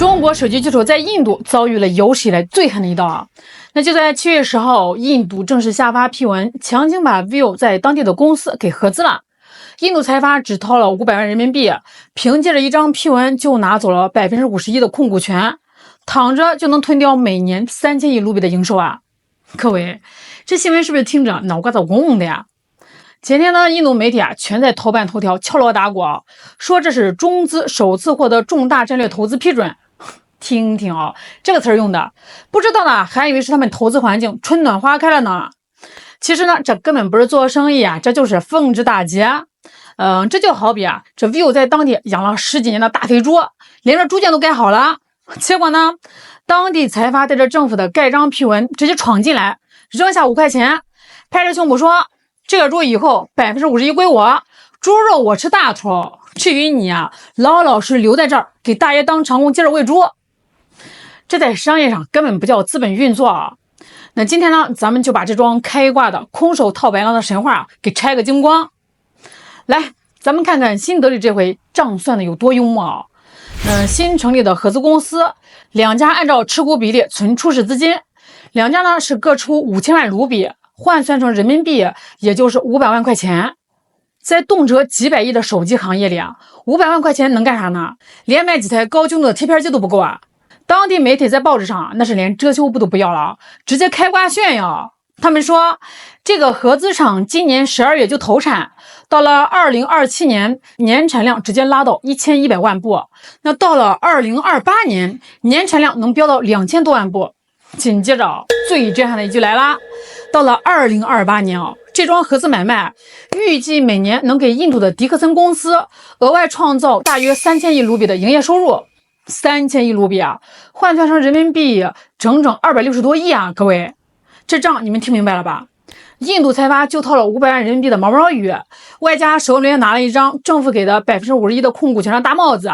中国手机巨头在印度遭遇了有史以来最狠的一刀。那就在7月10号，印度正式下发批文，强行把 vivo 在当地的公司给合资了。印度财阀只掏了500万人民币，凭借着一张批文就拿走了51%的控股权，躺着就能吞掉每年3000亿卢比的营收啊！各位，这新闻是不是听着脑瓜子嗡嗡的呀？前天呢，印度媒体全在头版头条敲锣打鼓，说这是中资首次获得重大战略投资批准。听听这个词用的，不知道呢还以为是他们投资环境春暖花开了呢。其实呢，这根本不是做生意这就是奉旨打劫。这就好比这 vivo 在当地养了10几年的大肥猪，连着猪圈都盖好了，结果呢，当地财阀带着政府的盖章批文直接闯进来，扔下5块钱，拍着胸脯说：“这个猪以后51%归我，猪肉我吃大头，至于你老老实留在这儿，给大爷当长工接着喂猪。”这在商业上根本不叫资本运作那今天呢，咱们就把这桩开挂的空手套白狼的神话给拆个精光。来，咱们看看新德里这回账算的有多幽默新成立的合资公司，两家按照持股比例存初始资金，两家呢是各出5000万卢比，换算成人民币也就是500万块钱。在动辄几百亿的手机行业里500万块钱能干啥呢？连买几台高精度的贴片机都不够当地媒体在报纸上那是连遮羞布都不要了，直接开挂炫耀。他们说这个合资厂今年12月就投产，到了2027年年产量直接拉到1100万部，那到了2028年年产量能飙到2000多万部。紧接着最震撼的一句来了，到了2028年这桩合资买卖预计每年能给印度的迪克森公司额外创造大约3000亿卢比的营业收入。3000亿卢比换算成人民币整整260多亿各位，这账你们听明白了吧？印度财阀就掏了500万人民币的毛毛雨，外加手里拿了一张政府给的51%的控股权的大帽子。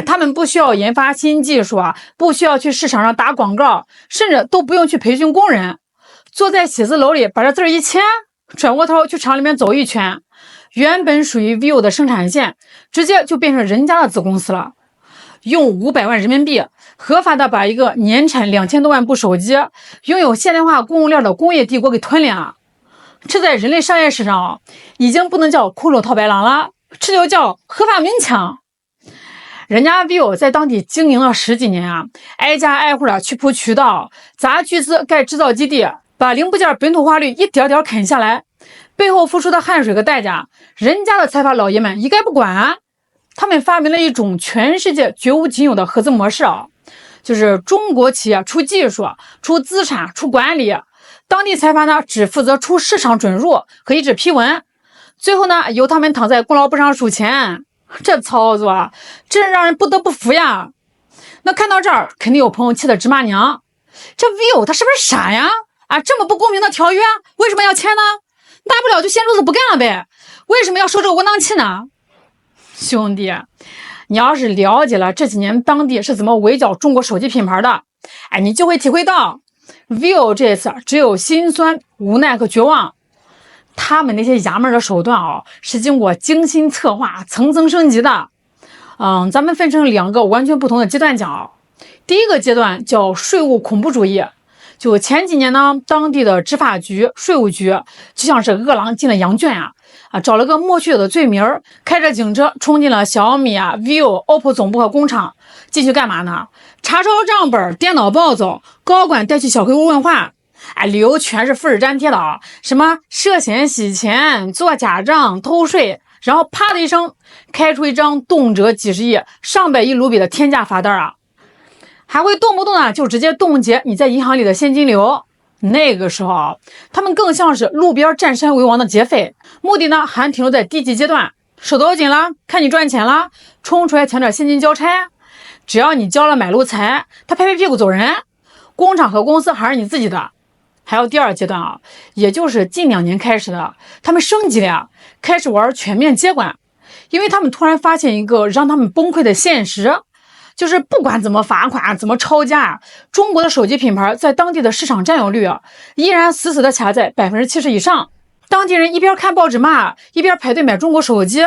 他们不需要研发新技术不需要去市场上打广告，甚至都不用去培训工人，坐在写字楼里把这字一签，转过头去厂里面走一圈，原本属于 vivo 的生产线直接就变成人家的子公司了。用500万人民币合法的把一个年产2000多万部手机，拥有现代化供应链的工业帝国给吞了这在人类商业史上已经不能叫空手套白狼了，这就叫合法明抢。人家 vivo 在当地经营了10几年挨家挨户的去铺渠道，砸巨资盖制造基地，把零部件本土化率一点点啃下来，背后付出的汗水和代价，人家的财阀老爷们一概不管。他们发明了一种全世界绝无仅有的合资模式就是中国企业出技术、出资产、出管理，当地财阀呢只负责出市场准入和一纸批文，最后呢由他们躺在功劳簿上数钱。这操作真让人不得不服呀。那看到这儿肯定有朋友气得直骂娘，这 vivo 他是不是傻呀？这么不公平的条约为什么要签呢？大不了就掀桌子不干了呗，为什么要受这个窝囊气呢？兄弟，你要是了解了这几年当地是怎么围剿中国手机品牌的，你就会体会到 vivo 这次只有心酸、无奈和绝望。他们那些衙门的手段是经过精心策划、层层升级的。咱们分成2个完全不同的阶段讲。第一个阶段叫税务恐怖主义，就前几年呢，当地的执法局、税务局就像是饿狼进了羊圈找了个莫须有的罪名，开着警车冲进了小米vivo、OPPO 总部和工厂，进去干嘛呢？查抄账本，电脑暴走，高管带去小黑屋问话，理由全是复制粘贴的什么涉嫌洗钱、做假账、偷税，然后啪的一声开出一张动辄几十亿、上百亿卢比的天价罚单还会动不动就直接冻结你在银行里的现金流。那个时候他们更像是路边占山为王的劫匪，目的呢还停留在低级阶段，手头紧了，看你赚钱了，冲出来抢点现金交差，只要你交了买路财，他拍拍屁股走人，工厂和公司还是你自己的。还有第2阶段也就是近2年开始的，他们升级了开始玩全面接管，因为他们突然发现一个让他们崩溃的现实，就是不管怎么罚款、怎么抄家，中国的手机品牌在当地的市场占有率依然死死的卡在70%以上。当地人一边看报纸骂，一边排队买中国手机，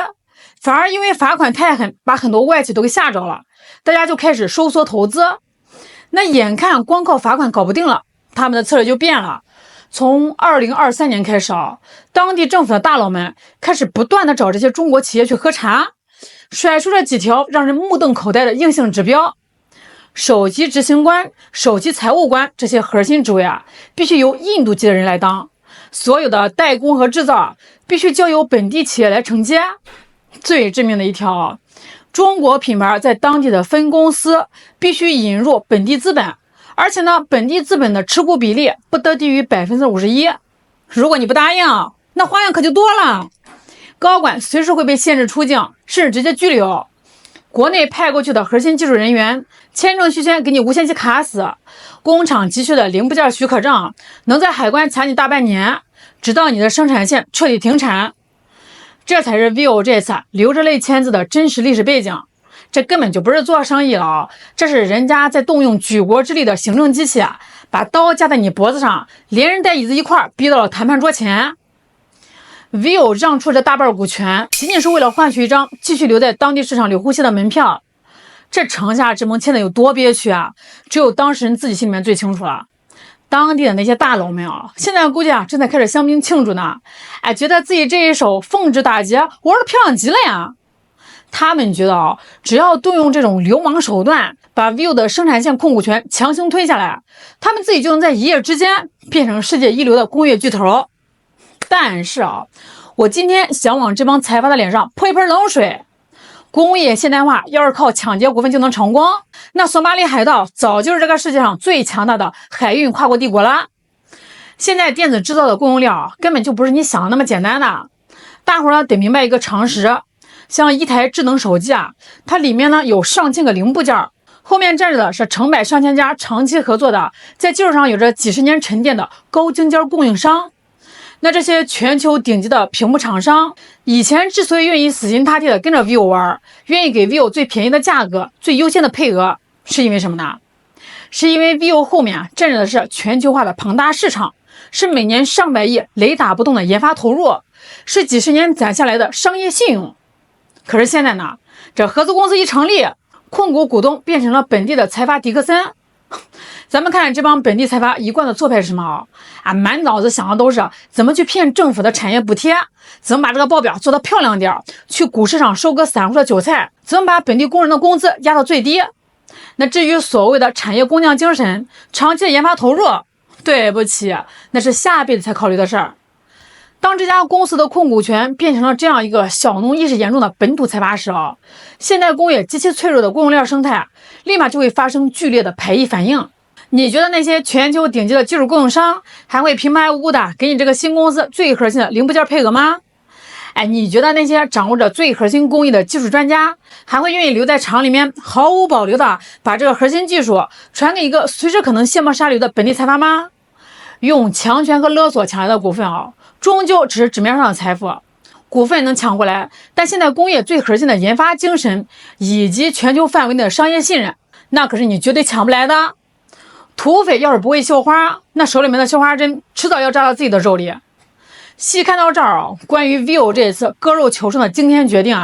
反而因为罚款太狠，把很多外企都给吓着了，大家就开始收缩投资。那眼看光靠罚款搞不定了，他们的策略就变了。从2023年开始当地政府的大佬们开始不断的找这些中国企业去喝茶，甩出了几条让人目瞪口呆的硬性指标。首席执行官、首席财务官这些核心职位必须由印度籍的人来当，所有的代工和制造必须交由本地企业来承接。最致命的一条，中国品牌在当地的分公司必须引入本地资本，而且呢，本地资本的持股比例不得低于51%。如果你不答应，那花样可就多了。高管随时会被限制出境，甚至直接拘留。国内派过去的核心技术人员，签证续签给你无限期卡死。工厂急需的零部件许可证，能在海关卡你大半年，直到你的生产线彻底停产。这才是 vivo 这次流着泪签字的真实历史背景。这根本就不是做生意了，这是人家在动用举国之力的行政机器，把刀架在你脖子上，连人带椅子一块逼到了谈判桌前。vivo 让出这大半股权，仅仅是为了换取一张继续留在当地市场里呼吸的门票。这城下之盟签的有多憋屈只有当事人自己心里面最清楚了。当地的那些大佬们现在估计正在开始香槟庆祝呢，觉得自己这一手奉旨打劫玩的漂亮极了呀。他们觉得只要动用这种流氓手段，把 vivo 的生产线控股权强行推下来，他们自己就能在一夜之间变成世界一流的工业巨头。但是我今天想往这帮财阀的脸上泼一盆冷水。工业现代化要是靠抢劫股份就能成功，那索马里海盗早就是这个世界上最强大的海运跨国帝国了。现在电子制造的供应链根本就不是你想的那么简单的。大伙儿得明白一个常识，像一台智能手机它里面呢有上千个零部件，后面站着的是成百上千家长期合作的，在技术上有着几十年沉淀的高精尖供应商。那这些全球顶级的屏幕厂商，以前之所以愿意死心塌地的跟着 vivo 玩，愿意给 vivo 最便宜的价格、最优先的配额，是因为什么呢？是因为 vivo 后面站着的是全球化的庞大市场，是每年上百亿雷打不动的研发投入，是几十年攒下来的商业信用。可是现在呢，这合资公司一成立，控股股东变成了本地的财阀迪克森。咱们看这帮本地财阀一贯的做派是什么满脑子想的都是怎么去骗政府的产业补贴，怎么把这个报表做得漂亮点，去股市上收割散户的韭菜，怎么把本地工人的工资压到最低。那至于所谓的产业工匠精神、长期的研发投入，对不起，那是下辈子才考虑的事儿。当这家公司的控股权变成了这样一个小农意识严重的本土财阀时现代工业极其脆弱的供应链生态立马就会发生剧烈的排异反应。你觉得那些全球顶级的技术供应商还会平白无故的给你这个新公司最核心的零部件配额吗？你觉得那些掌握着最核心工艺的技术专家还会愿意留在厂里面毫无保留的把这个核心技术传给一个随时可能卸磨杀驴的本地财阀吗？用强权和勒索抢来的股份终究只是纸面上的财富。股份能抢过来，但现在工业最核心的研发精神以及全球范围内的商业信任，那可是你绝对抢不来的。土匪要是不会绣花，那手里面的绣花针迟早要扎到自己的肉里。细看到这儿关于 vivo 这一次割肉求胜的惊天决定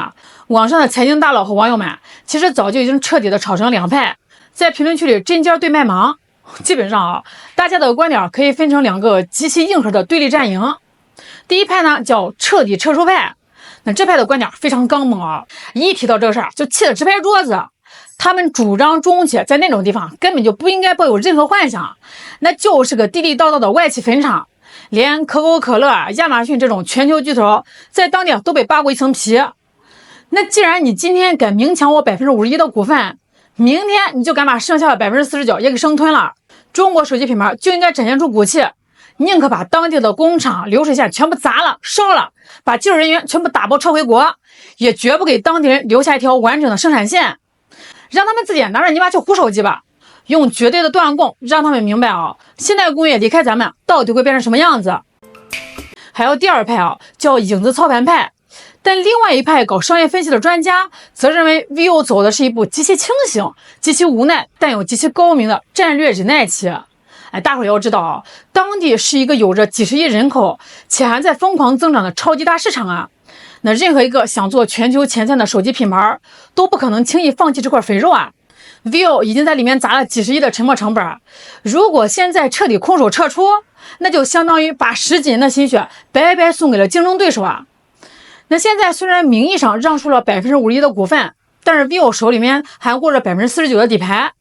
网上的财经大佬和网友们其实早就已经彻底的吵成两派，在评论区里针尖对麦芒。基本上大家的观点可以分成两个极其硬核的对立阵营。第一派呢叫彻底撤出派，那这派的观点非常刚猛一提到这个事儿就气得直拍桌子。他们主张中企在那种地方根本就不应该抱有任何幻想，那就是个地地道道的外企坟场，连可口可乐亚马逊这种全球巨头在当地都被扒过一层皮。那既然你今天敢明抢我51%的股份，明天你就敢把剩下的49%也给生吞了，中国手机品牌就应该展现出骨气，宁可把当地的工厂流水线全部砸了烧了，把技术人员全部打包撤回国，也绝不给当地人留下一条完整的生产线，让他们自己拿着泥巴去糊手机吧，用绝对的断供让他们明白现代工业离开咱们到底会变成什么样子。还有第二派叫影子操盘派，但另外一派搞商业分析的专家则认为 vivo 走的是一步极其清醒、极其无奈但又极其高明的战略忍耐期。大伙要知道当地是一个有着几十亿人口且还在疯狂增长的超级大市场那那任何一个想做全球前三的手机品牌，都不可能轻易放弃这块肥肉啊。vivo 已经在里面砸了几十亿的沉没成本，如果现在彻底空手撤出，那就相当于把10几年的心血白白送给了竞争对手啊。那现在虽然名义上让出了51%的股份，但是 vivo 手里面还握着49%的底牌，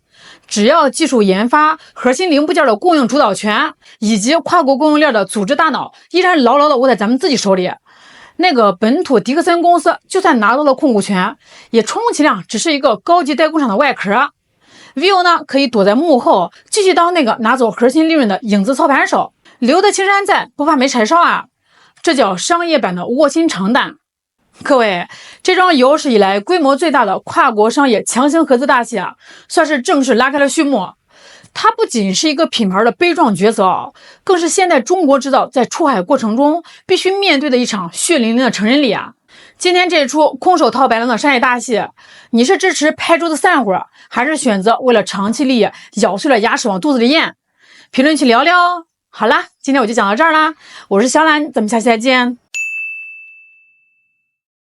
只要技术研发、核心零部件的供应主导权以及跨国供应链的组织大脑，依然牢牢的握在咱们自己手里。那个本土迪克森公司就算拿到了控股权，也充其量只是一个高级代工厂的外壳。vivo 呢，可以躲在幕后，继续当那个拿走核心利润的影子操盘手，留得青山在，不怕没柴烧啊！这叫商业版的卧薪尝胆。各位，这桩有史以来规模最大的跨国商业强行合资大戏啊，算是正式拉开了序幕。它不仅是一个品牌的悲壮抉择，更是现代中国制造在出海过程中必须面对的一场血淋淋的成人礼啊！今天这出空手套白狼的商业大戏，你是支持拍桌子散伙，还是选择为了长期利益咬碎了牙齿往肚子里咽？评论区聊聊。好啦，今天我就讲到这儿啦，我是小兰，咱们下期再见。